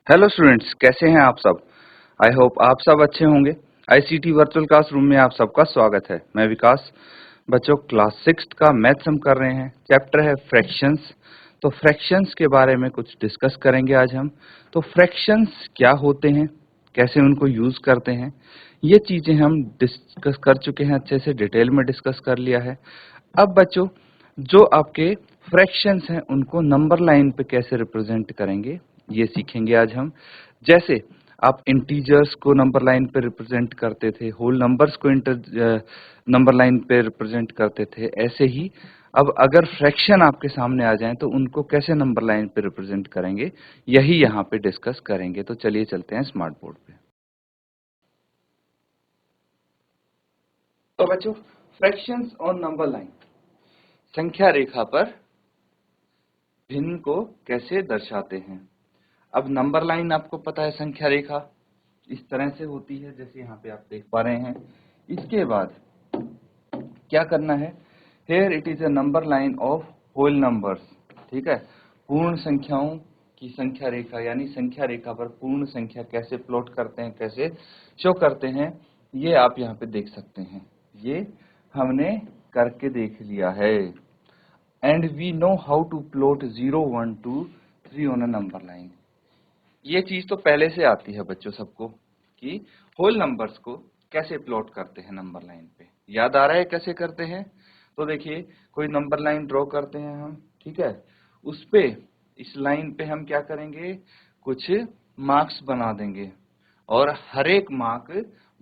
Hello students, कैसे हैं आप सब। आई होप आप सब अच्छे होंगे। आईसीटी वर्चुअल क्लासरूम में आप सबका स्वागत है। मैं विकास। बच्चों, क्लास 6 का मैथ्स हम कर रहे हैं। चैप्टर है फ्रैक्शंस। तो फ्रैक्शंस के बारे में कुछ डिस्कस करेंगे आज हम। तो फ्रैक्शंस क्या होते हैं, कैसे उनको यूज करते हैं, ये चीजें हम डिस्कस कर चुके हैं, अच्छे से डिटेल में डिस्कस कर लिया है। अब बच्चों, जो आपके फ्रैक्शंस हैं उनको नंबर लाइन पे कैसे रिप्रेजेंट करेंगे ये सीखेंगे आज हम। जैसे आप इंटीजर्स को नंबर लाइन पे रिप्रेजेंट करते थे, होल नंबर्स को नंबर लाइन पे रिप्रेजेंट करते थे, ऐसे ही अब अगर फ्रैक्शन आपके सामने आ जाएं तो उनको कैसे नंबर लाइन पे रिप्रेजेंट करेंगे, यही यहाँ पे डिस्कस करेंगे। तो चलिए चलते हैं स्मार्ट बोर्ड पे। तो बच्चों, फ्रैक्शंस ऑन नंबर लाइन, संख्या रेखा पर भिन्न को कैसे दर्शाते हैं। अब नंबर लाइन आपको पता है, संख्या रेखा इस तरह से होती है जैसे यहाँ पे आप देख पा रहे हैं। इसके बाद क्या करना है, here it is a number line of whole numbers. ठीक है, पूर्ण संख्याओं की संख्या रेखा, यानी संख्या रेखा पर पूर्ण संख्या कैसे प्लॉट करते हैं, कैसे शो करते हैं, ये आप यहाँ पे देख सकते हैं। ये हमने करके देख लिया है। And we know how to plot 0 1 2 3 on a number line. ये चीज तो पहले से आती है बच्चों सबको कि होल नंबर्स को कैसे प्लॉट करते हैं नंबर लाइन पे। याद आ रहा है कैसे करते हैं? तो देखिए, कोई नंबर लाइन ड्रॉ करते हैं हम, ठीक है। उस पे, इस लाइन पे हम क्या करेंगे, कुछ मार्क्स बना देंगे और हर एक मार्क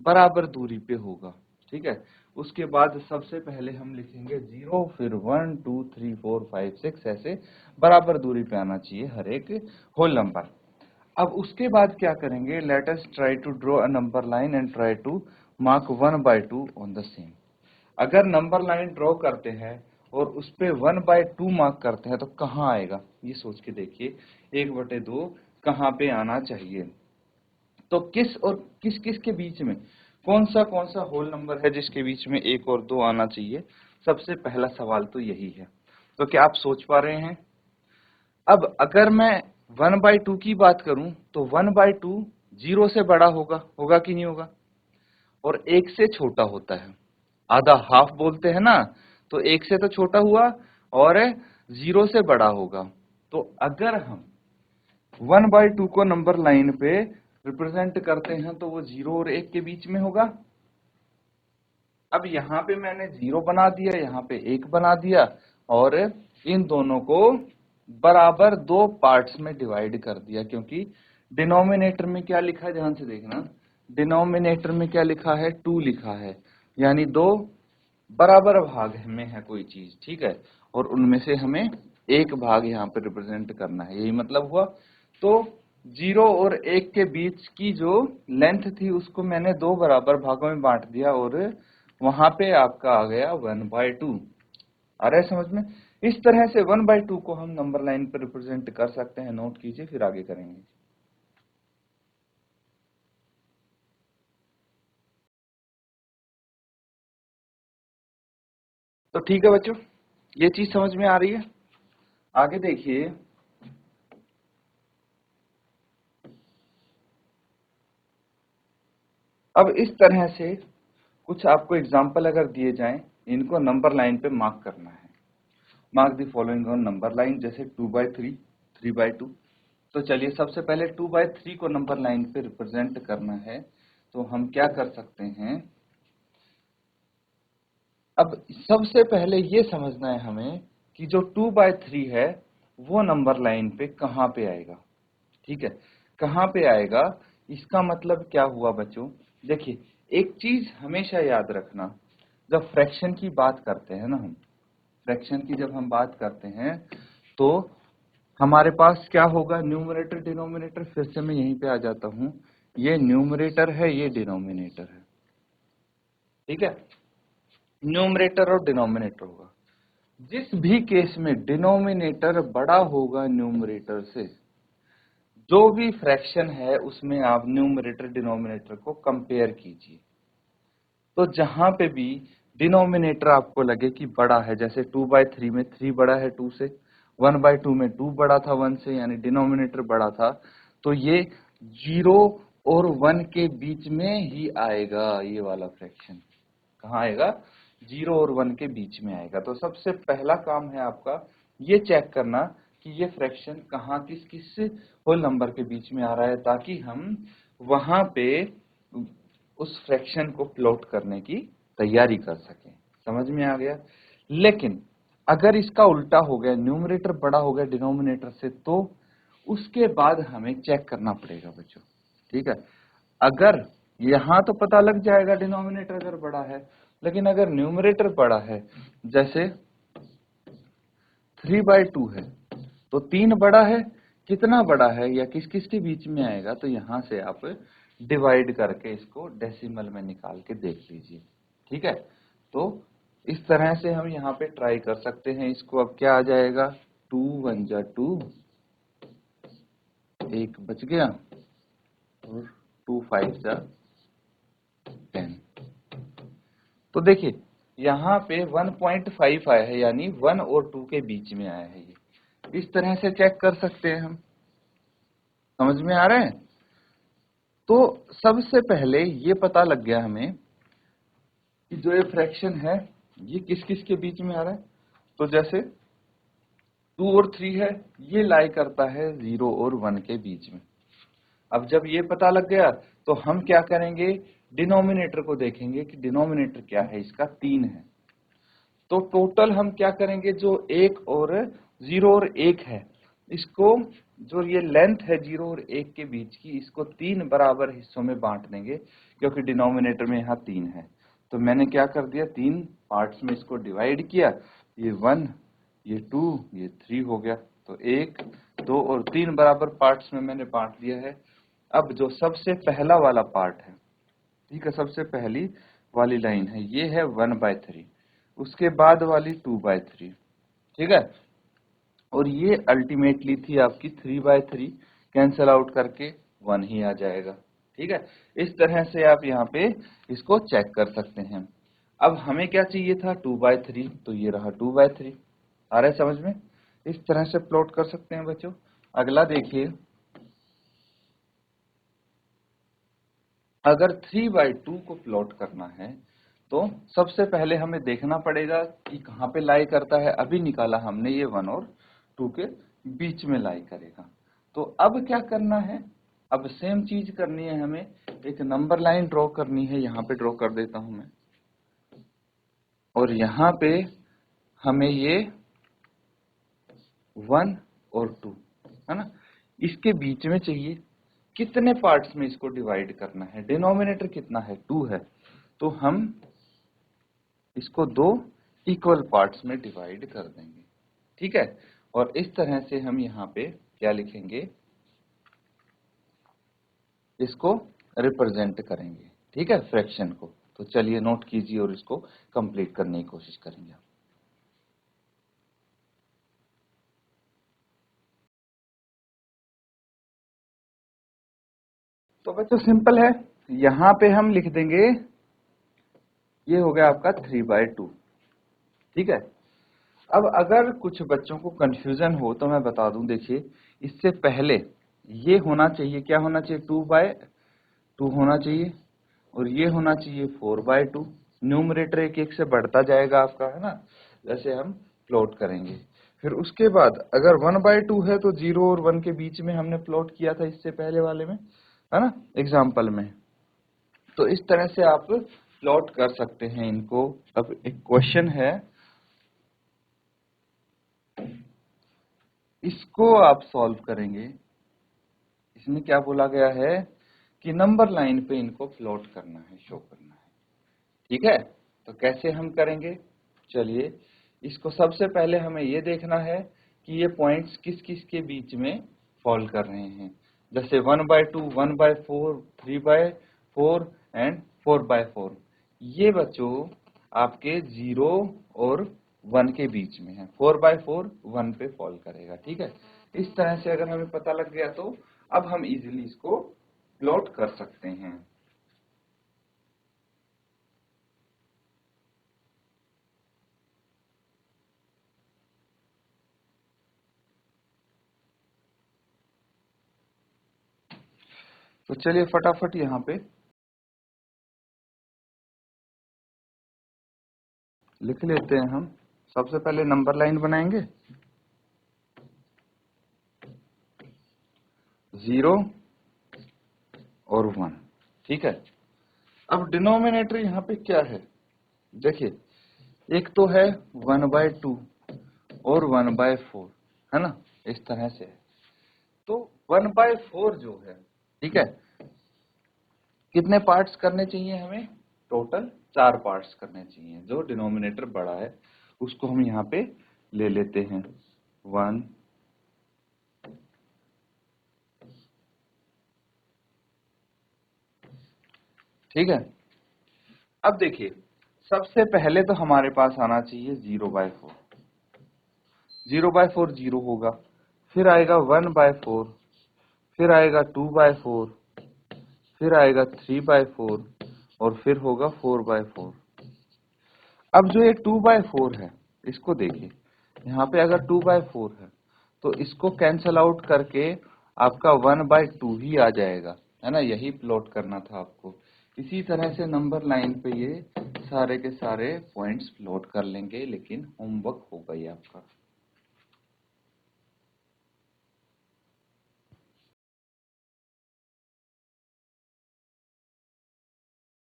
बराबर दूरी पे होगा, ठीक है। उसके बाद सबसे पहले हम लिखेंगे 0, फिर 1 2 3 4 5 6, ऐसे बराबर दूरी पे आना चाहिए हर एक होल नंबर। अब उसके बाद क्या करेंगे, let us try to draw a number line and try to mark 1/2 on the same. अगर नंबर लाइन ड्रॉ करते हैं और उस पे 1/2 मार्क करते हैं तो कहाँ आएगा, ये सोच के देखिए। 1/2 कहाँ पे आना चाहिए? तो किस और किस किस के बीच में कौन सा होल नंबर है जिसके बीच में 1 और 2 आना चाहिए? सबसे पहला सवाल तो यही है। तो क्या आप सोच पा रहे हैं? अब अगर मैं 1/2 की बात करूं तो 1/2 0 से बड़ा होगा, होगा कि नहीं होगा? और 1 से छोटा होता है, आधा हाफ बोलते हैं ना। तो 1 से तो छोटा हुआ और 0 से बड़ा होगा। तो अगर हम 1/2 को नंबर लाइन पे रिप्रेजेंट करते हैं तो वो 0 और 1 के बीच में होगा। अब यहाँ पे मैंने 0 बना दिया, यहाँ पे 1 बना दिया और इन दोनों को बराबर दो पार्ट्स में डिवाइड कर दिया, क्योंकि डिनोमिनेटर में क्या लिखा है, ध्यान से देखना। डिनोमिनेटर में क्या लिखा है, 2 लिखा है, यानी दो बराबर भाग में है कोई चीज, ठीक है। और उनमें से हमें एक भाग यहाँ पे रिप्रेजेंट करना है, यही मतलब हुआ। तो 0 और 1 के बीच की जो लेंथ थी उसको मैंने दो बराबर भागों में बांट दिया और वहां पे आपका आ गया 1/2। आ रहा है समझ में? इस तरह से 1/2 को हम नंबर लाइन पर रिप्रेजेंट कर सकते हैं। नोट कीजिए, फिर आगे करेंगे। तो ठीक है बच्चों, ये चीज समझ में आ रही है। आगे देखिए, अब इस तरह से कुछ आपको एग्जाम्पल अगर दिए जाएं, इनको नंबर लाइन पे मार्क करना है। Mark the following on number line, जैसे 2/3, 3/2। तो चलिए, सबसे पहले 2/3 को नंबर लाइन पे रिप्रेजेंट करना है, तो हम क्या कर सकते हैं। अब सबसे पहले ये समझना है हमें कि जो 2/3 है वो नंबर लाइन पे कहाँ पे आएगा, ठीक है। कहाँ पे आएगा, इसका मतलब क्या हुआ बच्चों? देखिए, एक चीज हमेशा याद रखना, जब फ्रैक्शन की बात करते हैं ना, हम फ्रैक्शन की जब हम बात करते हैं तो हमारे पास क्या होगा, न्यूमरेटर डिनोमिनेटर। फिर से मैं यहीं पे आ जाता हूं, ये न्यूमरेटर है, ये डिनोमिनेटर है, ठीक है। न्यूमरेटर और डिनोमिनेटर होगा। जिस भी केस में डिनोमिनेटर बड़ा होगा न्यूमरेटर से, जो भी फ्रैक्शन है उसमें आप न्यूमरेटर डिनोमिनेटर को कंपेयर कीजिए। तो जहां पे भी डिनोमिनेटर आपको लगे कि बड़ा है, जैसे 2/3 में 3 बड़ा है 2 से, 1/2 में 2 बड़ा था 1 से, यानी डिनोमिनेटर बड़ा था, तो ये 0 और 1 के बीच में ही आएगा। ये वाला फ्रैक्शन कहाँ आएगा? 0 और 1 के बीच में आएगा। तो सबसे पहला काम है आपका ये चेक करना कि ये फ्रैक्शन कहाँ किस किस होल नंबर के बीच में आ रहा है, ताकि हम वहां पे उस फ्रैक्शन को प्लॉट करने की तैयारी कर सकें। समझ में आ गया? लेकिन अगर इसका उल्टा हो गया, न्यूमरेटर बड़ा हो गया डिनोमिनेटर से, तो उसके बाद हमें चेक करना पड़ेगा बच्चों। ठीक है, अगर यहां तो पता लग जाएगा डिनोमिनेटर अगर बड़ा है, लेकिन अगर न्यूमरेटर बड़ा है, जैसे 3/2 है, तो 3 बड़ा है, कितना बड़ा है या किस किस के बीच में आएगा, तो यहां से आप डिवाइड करके इसको डेसिमल में निकाल के देख लीजिए। ठीक है, तो इस तरह से हम यहाँ पे ट्राई कर सकते हैं इसको। अब क्या आ जाएगा? 2 1 जा 2, 1 बच गया, और 2 5 जा 10। तो देखिए यहाँ पे 1.5 आया है, यानी 1 और 2 के बीच में आया है। ये इस तरह से चेक कर सकते हैं हम। समझ में आ रहा है? तो सबसे पहले ये पता लग गया हमें कि जो ये फ्रैक्शन है ये किस किस के बीच में आ रहा है। तो जैसे 2 और 3 है, ये लाई करता है 0 और 1 के बीच में। अब जब ये पता लग गया तो हम क्या करेंगे? डिनोमिनेटर को देखेंगे कि डिनोमिनेटर क्या है, इसका 3 है। तो टोटल हम क्या करेंगे? जो 1 और 0 और 1 है, इसको जो ये लेंथ है 0 और 1 के बीच की, इसको 3 बराबर हिस्सों में बांट देंगे, क्योंकि डिनोमिनेटर में यहाँ 3 है। तो मैंने क्या कर दिया? 3 पार्ट्स में इसको डिवाइड किया। ये 1, ये 2, ये 3 हो गया। तो 1 2 और 3 बराबर पार्ट्स में मैंने बांट दिया है। अब जो सबसे पहला वाला पार्ट है, ठीक है, सबसे पहली वाली लाइन है, ये है 1/3, उसके बाद वाली 2/3। ठीक है, और ये अल्टीमेटली थी आपकी 3/3, कैंसल आउट करके 1 ही आ जाएगा। ठीक है, इस तरह से आप यहाँ पे इसको चेक कर सकते हैं। अब हमें क्या चाहिए था? 2/3, तो ये रहा 2/3। आ रहा है समझ में? इस तरह से प्लॉट कर सकते हैं बच्चों। अगला देखिए, अगर 3/2 को प्लॉट करना है, तो सबसे पहले हमें देखना पड़ेगा कि कहाँ पे लाई करता है। अभी निकाला हमने, ये 1 और 2 के बीच में लाई करेगा। तो अब क्या करना है? अब सेम चीज करनी है हमें, एक नंबर लाइन ड्रॉ करनी है। यहाँ पे ड्रॉ कर देता हूं मैं, और यहाँ पे हमें ये 1 और 2 है ना, इसके बीच में चाहिए। कितने पार्ट्स में इसको डिवाइड करना है? डिनोमिनेटर कितना है? 2 है, तो हम इसको 2 इक्वल पार्ट्स में डिवाइड कर देंगे। ठीक है, और इस तरह से हम यहाँ पे क्या लिखेंगे? इसको रिप्रेजेंट करेंगे। ठीक है, फ्रैक्शन को। तो चलिए नोट कीजिए और इसको कंप्लीट करने की कोशिश करेंगे। तो बच्चों सिंपल है, यहाँ पे हम लिख देंगे, ये हो गया आपका 3/2। ठीक है, अब अगर कुछ बच्चों को कंफ्यूजन हो तो मैं बता दूं। देखिए, इससे पहले ये होना चाहिए, क्या होना चाहिए? 2/2 होना चाहिए, और ये होना चाहिए 4/2। न्यूमरेटर एक एक से बढ़ता जाएगा आपका, है ना, जैसे हम प्लॉट करेंगे। फिर उसके बाद अगर 1/2 है, तो 0 और 1 के बीच में हमने प्लॉट किया था इससे पहले वाले में, है ना, एग्जाम्पल में। तो इस तरह से आप प्लॉट कर सकते हैं इनको। अब एक क्वेश्चन है, इसको आप सॉल्व करेंगे। इसमें क्या बोला गया है कि नंबर लाइन पे इनको प्लॉट करना है, शो करना है। ठीक है, तो कैसे हम करेंगे? चलिए, इसको सबसे पहले हमें ये देखना है कि ये पॉइंट्स किस किस के बीच में फॉल कर रहे हैं। जैसे 1/2, 1/4, 3/4 एंड 4/4। ये बच्चों आपके 0 और 1 के बीच में है। 4/4 1 पे फॉल करेगा। ठीक है, इस तरह से अगर हमें पता लग गया तो अब हम इजीली इसको प्लॉट कर सकते हैं। तो चलिए फटाफट यहाँ पे लिख लेते हैं हम। सबसे पहले नंबर लाइन बनाएंगे, 0 और 1, ठीक है। अब डिनोमिनेटर यहाँ पे क्या है, देखिए एक तो है 1/2 और 1/4, है ना, इस तरह से है। तो 1/4 जो है, ठीक है, कितने पार्ट्स करने चाहिए हमें, टोटल 4 पार्ट्स करने चाहिए। जो डिनोमिनेटर बड़ा है उसको हम यहाँ पे ले लेते हैं 1, ठीक है। अब देखिए सबसे पहले तो हमारे पास आना चाहिए 0/4, 0/4 0 होगा, फिर आएगा 1/4, फिर आएगा 2/4, फिर आएगा 3/4 और फिर होगा 4/4। अब जो ये 2/4 है इसको देखिए, यहाँ पे अगर 2/4 है तो इसको कैंसल आउट करके आपका 1/2 ही आ जाएगा, है ना, यही प्लॉट करना था आपको। इसी तरह से नंबर लाइन पे ये सारे के सारे पॉइंट्स प्लॉट कर लेंगे, लेकिन होमवर्क होगा ये आपका।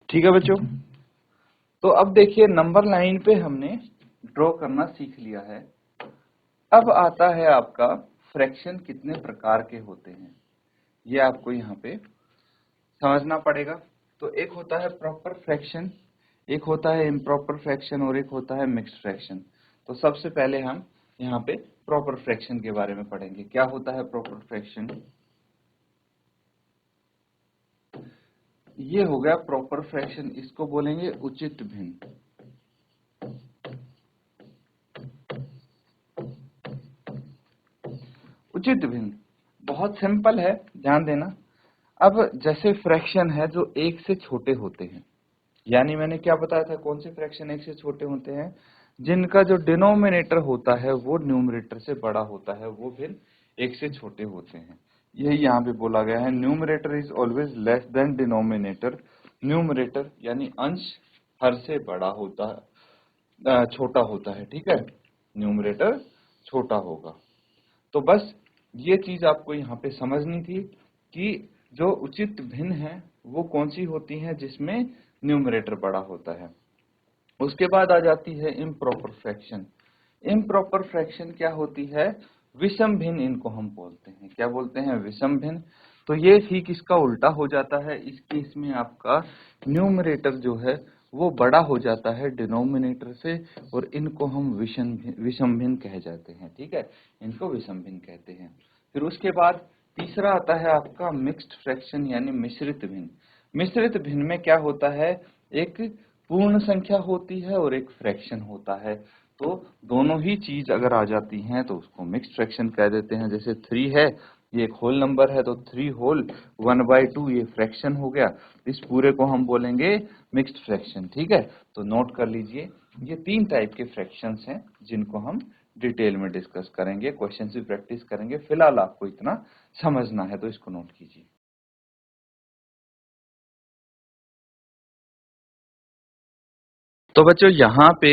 ठीक है बच्चों, तो अब देखिए नंबर लाइन पे हमने ड्रॉ करना सीख लिया है। अब आता है आपका फ्रैक्शन कितने प्रकार के होते हैं, ये आपको यहाँ पे समझना पड़ेगा। तो एक होता है प्रॉपर फ्रैक्शन, एक होता है इम्प्रॉपर फ्रैक्शन और एक होता है मिक्स्ड फ्रैक्शन। तो सबसे पहले हम यहाँ पे प्रॉपर फ्रैक्शन के बारे में पढ़ेंगे। क्या होता है प्रॉपर फ्रैक्शन, ये हो गया प्रॉपर फ्रैक्शन, इसको बोलेंगे उचित भिन्न। उचित भिन्न बहुत सिंपल है, ध्यान देना। अब जैसे फ्रैक्शन है जो एक से छोटे होते हैं, यानी मैंने क्या बताया था, कौन से फ्रैक्शन एक से छोटे होते हैं, जिनका जो डिनोमिनेटर होता है वो न्यूमरेटर से बड़ा होता है, वो भिन्न एक से छोटे होते हैं। यही यहाँ पे बोला गया है, numerator is always less than denominator. Numerator यानी अंश हर से बड़ा होता है, छोटा होता है, ठीक है, न्यूमरेटर छोटा होगा। तो बस ये चीज आपको यहाँ पे समझनी थी कि जो उचित भिन्न है वो कौन सी होती है, जिसमें न्यूमरेटर बड़ा होता है। उसके बाद आ जाती है इम्प्रॉपर फ्रैक्शन। इम्प्रॉपर फ्रैक्शन क्या होती है, विषम भिन्न इनको हम बोलते हैं। क्या बोलते हैं, विषम भिन्न। तो ये ठीक इसका उल्टा हो जाता है, इस केस में आपका न्यूमरेटर जो है वो बड़ा हो जाता है डिनोमिनेटर से, और इनको हम विषम भिन्न कह जाते हैं, ठीक है, इनको विषम भिन्न कहते हैं। फिर उसके बाद तीसरा आता है आपका मिक्स्ड फ्रैक्शन यानी मिश्रित भिन्न। मिश्रित भिन्न में क्या होता है, एक पूर्ण संख्या होती है और एक फ्रैक्शन होता है। तो दोनों ही चीज अगर आ जाती हैं तो उसको मिक्स्ड फ्रैक्शन कह देते हैं। जैसे 3 है, ये एक होल नंबर है, तो 3 होल 1/2 ये फ्रैक्शन हो गया, इस पूरे को हम बोलेंगे मिक्स्ड फ्रैक्शन, ठीक है। तो नोट कर लीजिए, ये 3 टाइप के फ्रैक्शंस हैं जिनको हम डिटेल में डिस्कस करेंगे, क्वेश्चन भी प्रैक्टिस करेंगे। फिलहाल आपको इतना समझना है तो इसको नोट कीजिए। तो बच्चों यहाँ पे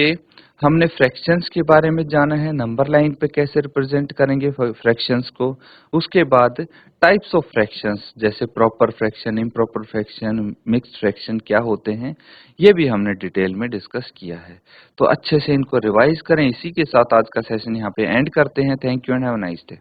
हमने फ्रैक्शंस के बारे में जाना है, नंबर लाइन पे कैसे रिप्रेजेंट करेंगे फ्रैक्शंस को। उसके बाद टाइप्स ऑफ फ्रैक्शंस जैसे proper fraction, improper fraction, mixed fraction क्या होते हैं, ये भी हमने डिटेल में डिस्कस किया है। तो अच्छे से इनको रिवाइज करें। इसी के साथ आज का सेशन यहाँ पे एंड करते हैं। Thank you and have a nice day.